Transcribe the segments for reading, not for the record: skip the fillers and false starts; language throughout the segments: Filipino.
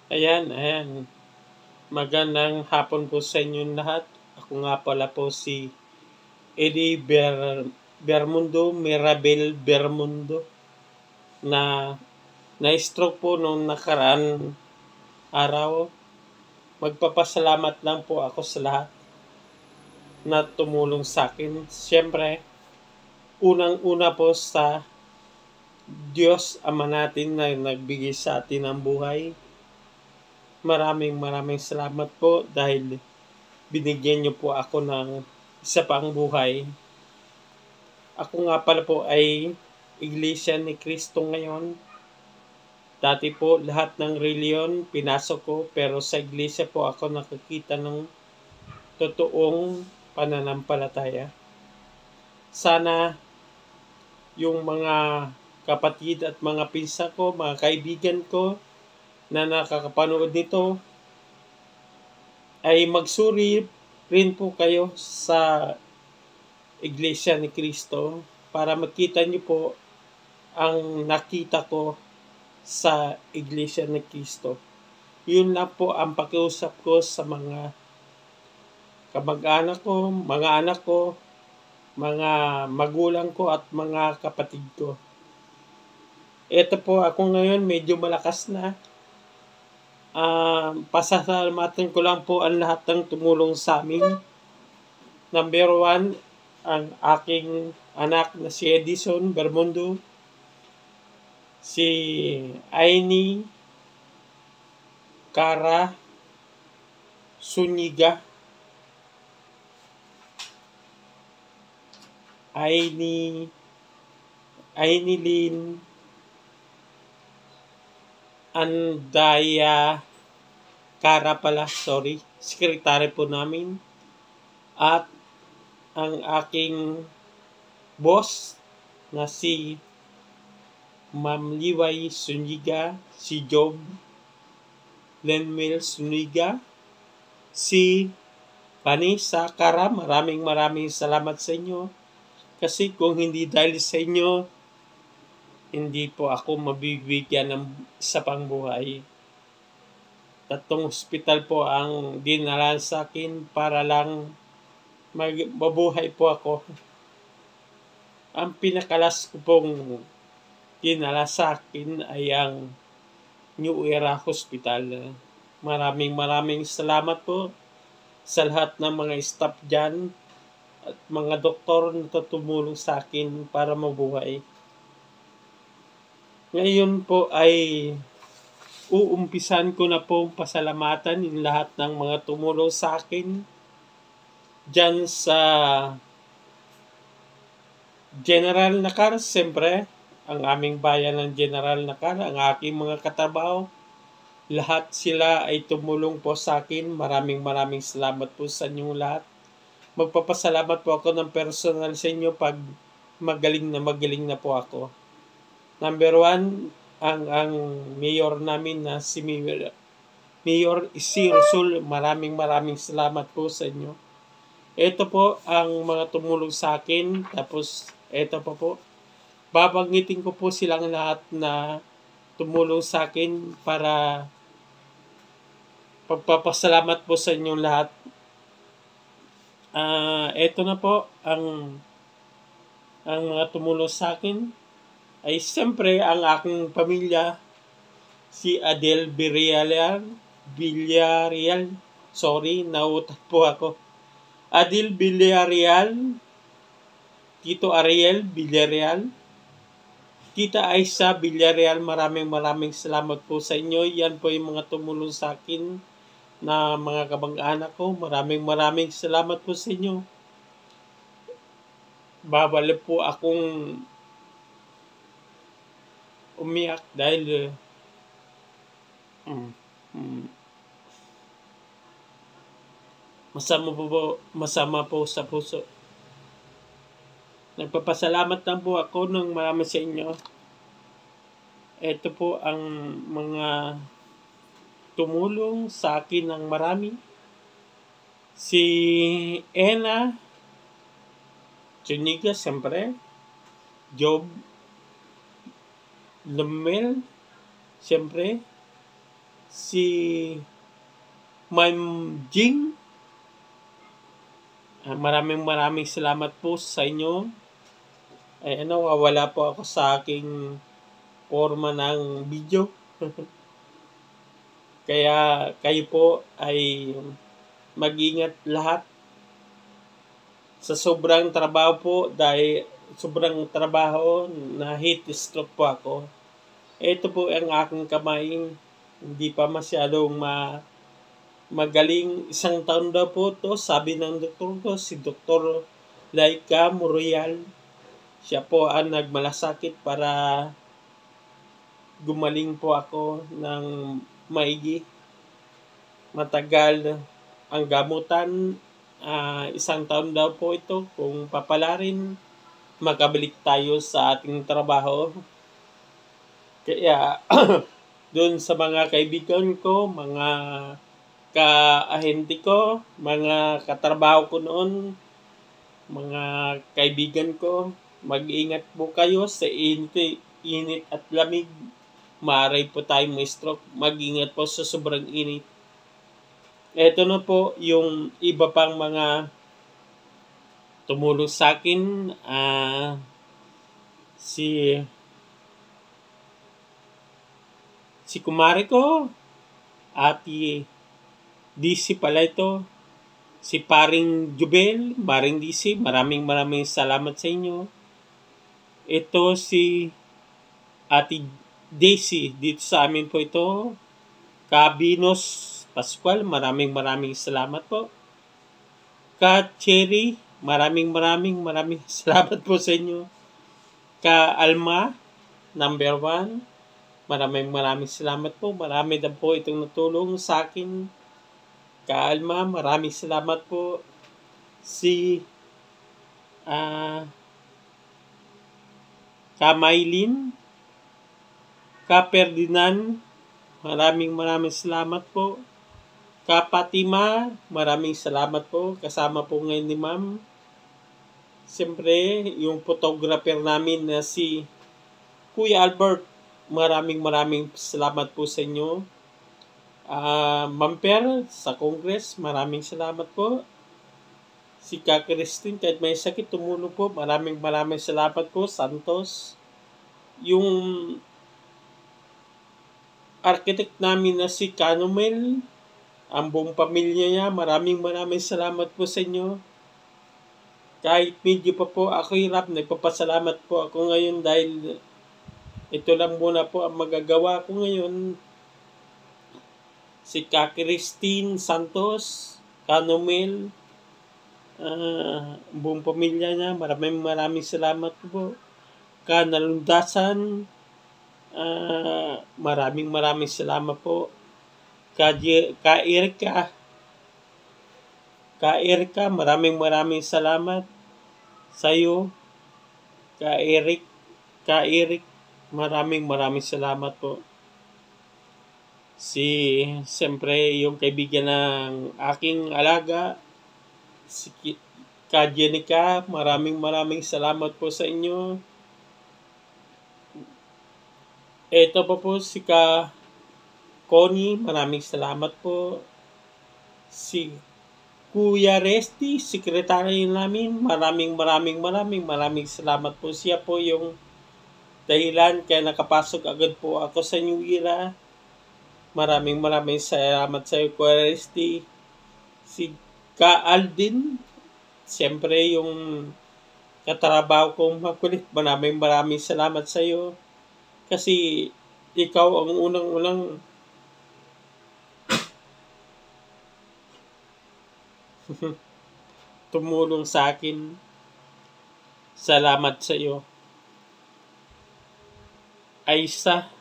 Ayan. Magandang hapon po sa inyong lahat. Ako nga pala po si Eddie Bermundo, Mirabel Bermundo, na na-stroke po nung nakaraan araw. Magpapasalamat lang po ako sa lahat na tumulong sa akin. Siyempre, unang-una po sa Diyos Ama natin na nagbigay sa atin ng buhay. Maraming salamat po dahil binigyan niyo po ako ng isa pang buhay. Ako nga pala po ay Iglesia ni Cristo ngayon. Dati po lahat ng reliyon pinasok ko, pero sa iglesia po ako nakakita ng totoong pananampalataya. Sana yung mga kapatid at mga pinsan ko, mga kaibigan ko na nakakapanood nito ay magsuri rin po kayo sa Iglesia ni Cristo para makita niyo po ang nakita ko sa Iglesia ni Cristo. Yun lang po ang pakiusap ko sa mga kamag-anak ko, mga anak ko, mga magulang ko at mga kapatid ko. Ito po ako ngayon medyo malakas na. Pasasalamatan ko lang po ang lahat ng tumulong sa amin. Number 1, ang aking anak na si Edison Bermundo, si Aini Cara Suniga, Ainilin Andaya Cara pala, sekretary po namin. At ang aking boss na si Ma'am Liway Suniga, si Job Lenmel Suniga, si Vanessa Cara, maraming salamat sa inyo. Kasi kung hindi dahil sa inyo, hindi po ako mabibigyan ng isa pang buhay. 3 hospital po ang dinala sa akin para lang mabuhay po ako. Ang pinakalas ko pong dinala sa akin ay ang New Era Hospital. Maraming salamat po sa lahat ng mga staff dyan at mga doktor na tumulong sa akin para mabuhay. Ngayon po ay uumpisan ko na po pasalamatan yung lahat ng mga tumulong sa akin dyan sa General Nakar. Siyempre, ang aming bayan ng General Nakar, ang aking mga katrabaho, lahat sila ay tumulong po sa akin. Maraming salamat po sa inyong lahat. Magpapasalamat po ako ng personal sa inyo pag magaling na po ako. Number 1, ang mayor namin na si Mayor Isi Rosul. Maraming salamat po sa inyo. Ito po ang mga tumulong sa akin. Tapos ito po, babanggitin ko po silang lahat na tumulong sa akin para pagpapasalamat po sa inyong lahat. Ito na po ang mga tumulong sa akin ay siyempre ang aking pamilya, si Adel Villarreal. Nautat po ako. Adel Villarreal, Tito Ariel Villarreal, Tita Aisa Villarreal, maraming salamat po sa inyo. Yan po yung mga tumulong sa akin na mga kamag-anak ko. Maraming salamat po sa inyo. Babalik po akong umiyak dahil masama po sa puso. Nagpapasalamat lang po ako ng marami sa inyo. Ito po ang mga tumulong sa akin ng marami. Si Ena Chuniga, siyempre. Job Lemel, siyempre. si Ma'am Jing. Maraming salamat po sa inyo. Wala po ako sa aking forma ng video. Kaya kayo po ay mag-ingat lahat sa sobrang trabaho po, dahil sobrang trabaho na heat stroke po ako. Ito po ang aking kamay, hindi pa masyadong magaling. 1 taon daw po to, sabi ng doktor ko, si Dr. Laika Murial. Siya po ang nagmalasakit para gumaling po ako ng maigi. Matagal ang gamutan, 1 taon daw po ito. Kung papalarin, makabalik tayo sa ating trabaho. Kaya doon sa mga kaibigan ko, mga ka-ahente ko, mga katrabaho ko noon, mga kaibigan ko, mag-ingat po kayo sa init at lamig. Maaari po tayong may stroke. Mag-ingat po sa sobrang init. Ito na po yung iba pang mga tumulong sa akin. Si kumare ko, Ate DC pala ito. Si Paring Jubel, Maring DC, maraming salamat sa inyo. Ito si Ate Daisy, dito sa amin po ito. Kabinos Pascual, maraming salamat po. Ka Cherry, maraming salamat po sa inyo. Ka Alma, number 1, maraming salamat po. Marami na po itong natulong sa akin. Ka Alma, maraming salamat po. Si Ka Maylin, Ka Ferdinand, maraming salamat po. Ka Fatima, maraming salamat po. Kasama po ngayon ni Ma'am. Siyempre, yung photographer namin na si Kuya Albert, maraming salamat po sa inyo. Ma'am Per, sa Congress, maraming salamat po. Si Ka Christine, kahit may sakit, tumulong po. Maraming salamat po. Santos. Yung architect namin na si Canomel, ang buong pamilya niya, maraming salamat po sa inyo. Kahit medyo pa po ako hirap, nagpapasalamat po ako ngayon dahil ito lang muna po ang magagawa ko ngayon. Si Ka Christine Santos, Canomel, buong pamilya niya, maraming salamat po. Ka Nalundasan, maraming salamat po. Ka Erika, maraming salamat sa iyo. Ka Eric, maraming salamat po. Siyempre, yung kaibigan ng aking alaga, si Ka Jenica, maraming salamat po sa inyo. Ito po si Ka Connie, maraming salamat po. Si Kuya Resty, sekretary namin, maraming salamat po. Siya po yung dahilan kaya nakapasok agad po ako sa New Era. Maraming salamat sa iyo, Kuya Resty. Si Ka Aldin, siyempre yung katrabaho kong makulit, maraming salamat sa iyo. Kasi ikaw ang unang tumulong sa akin. Salamat sa iyo. Aisa,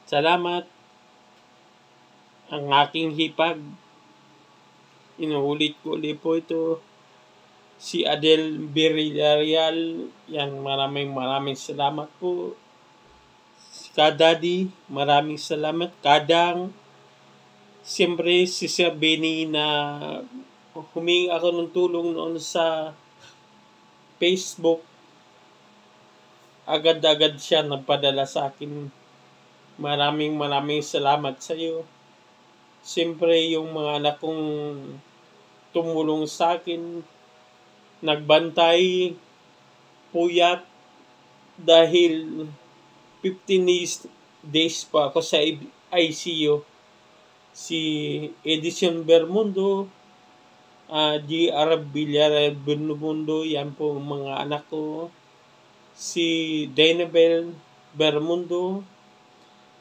salamat. Ang aking hipag, inuulit ko ulit po ito. Si Adel Villarreal, yang maraming salamat po. Si Kadadi, maraming salamat. Kadang, siyempre si Sir Benny na humingi ako ng tulong noon sa Facebook. Agad-agad siya nagpadala sa akin Maraming salamat sa iyo. Siyempre, yung mga anak kong tumulong sa akin, nagbantay, puyat, dahil 15 days pa ako sa ICU. Si Edison Bermundo, G.R. Villarreal Bermundo, yan po mga anak ko. Si Dainabel Bermundo,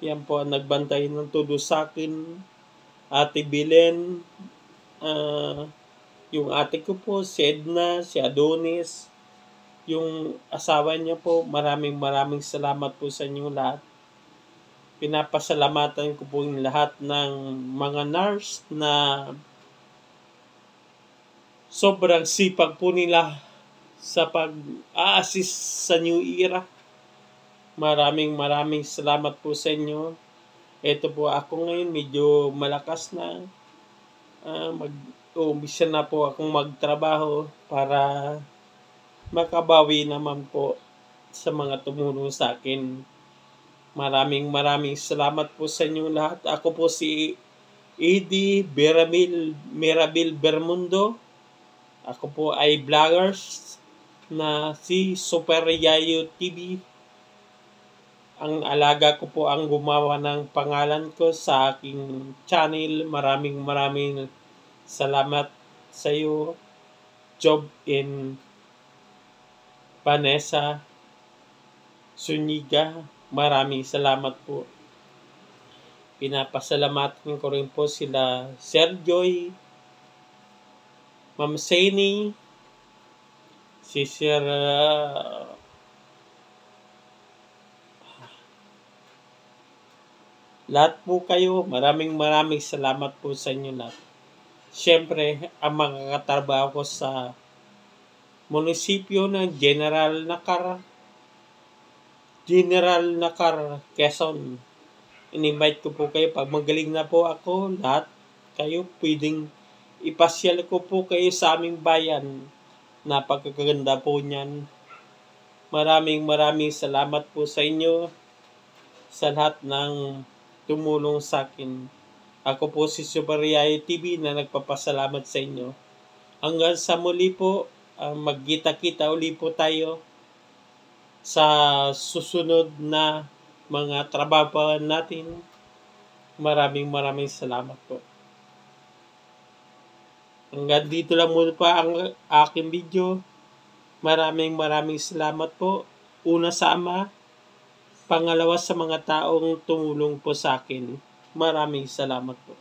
yan po ang nagbantay ng todo sa akin. Ate Belen, yung ate ko po, si Edna, si Adonis, yung asawa niya po, maraming salamat po sa inyo lahat. Pinapasalamatan ko po yung lahat ng mga nurse na sobrang sipag po nila sa pag-a-assist sa New Era. Maraming salamat po sa inyo. Ito po ako ngayon, medyo malakas na. Mag-umpisa na po akong magtrabaho para makabawi naman po sa mga tumulong sa akin. Maraming salamat po sa inyo lahat. Ako po si Eddie Mirabel Bermundo. Ako po ay vloggers na si Super Yayo TV. Ang alaga ko po ang gumawa ng pangalan ko sa aking channel. Maraming salamat sa iyo, Job in Vanessa Suniga. Maraming salamat po. Pinapasalamatan ko rin po sila Sir Joy, Ma'am Seni, si Sir lahat po kayo. Maraming salamat po sa inyo lahat. Siyempre, ang mga katrabaho ko sa munisipyo ng General Nakar, Quezon. In-invite ko po kayo. Pag magaling na po ako, lahat kayo pwedeng ipasyal ko po kayo sa aming bayan. Napakaganda po niyan. Maraming salamat po sa inyo sa lahat ng tumulong sa akin. Ako po si Super Yayo TV na nagpapasalamat sa inyo. Hanggang sa muli po, magkita-kita uli po tayo sa susunod na mga trabaho natin. Maraming salamat po. Hanggang dito lang muna pa ang aking video. Maraming salamat po. Una sa Ama, pangalawa sa mga taong tumulong po sa akin. Maraming salamat po.